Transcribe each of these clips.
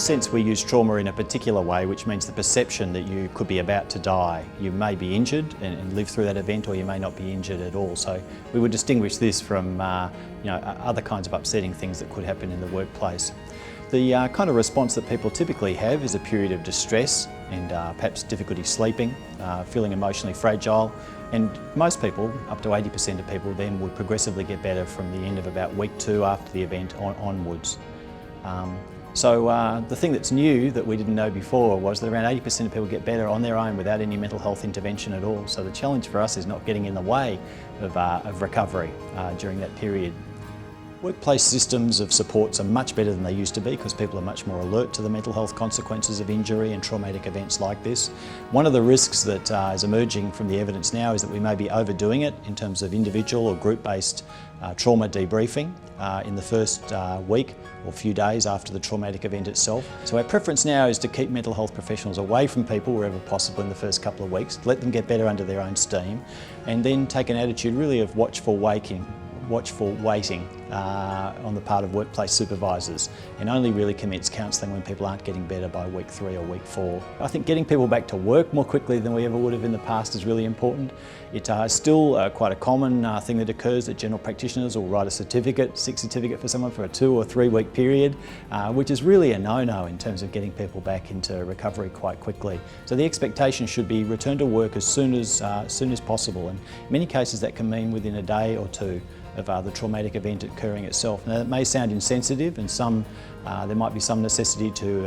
sense we use trauma in a particular way, which means the perception that you could be about to die. You may be injured and live through that event, or you may not be injured at all. So we would distinguish this from other kinds of upsetting things that could happen in the workplace. The kind of response that people typically have is a period of distress and perhaps difficulty sleeping, feeling emotionally fragile, and most people, up to 80% of people, then would progressively get better from the end of about week 2 after the event onwards. The thing that's new that we didn't know before was that around 80% of people get better on their own without any mental health intervention at all. So the challenge for us is not getting in the way of recovery during that period. Workplace systems of supports are much better than they used to be because people are much more alert to the mental health consequences of injury and traumatic events like this. One of the risks that is emerging from the evidence now is that we may be overdoing it in terms of individual or group-based trauma debriefing in the first week or few days after the traumatic event itself. So our preference now is to keep mental health professionals away from people wherever possible in the first couple of weeks, let them get better under their own steam, and then take an attitude really of watchful waiting on the part of workplace supervisors, and only really commence counselling when people aren't getting better by week 3 or week 4. I think getting people back to work more quickly than we ever would have in the past is really important. It is still quite a common thing that occurs that general practitioners will write a sick certificate for someone for a 2 or 3 week period, which is really a no-no in terms of getting people back into recovery quite quickly. So the expectation should be return to work as soon as possible, and in many cases that can mean within a day or 2 of the traumatic event occurring itself. Now, that may sound insensitive, and there might be some necessity to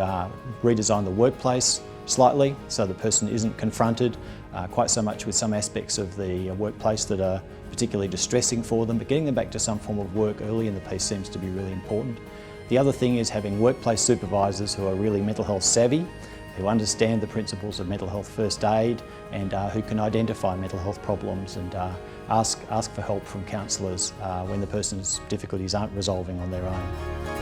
redesign the workplace slightly so the person isn't confronted quite so much with some aspects of the workplace that are particularly distressing for them, but getting them back to some form of work early in the piece seems to be really important. The other thing is having workplace supervisors who are really mental health savvy, who understand the principles of mental health first aid, and who can identify mental health problems and ask for help from counsellors when the person's difficulties aren't resolving on their own.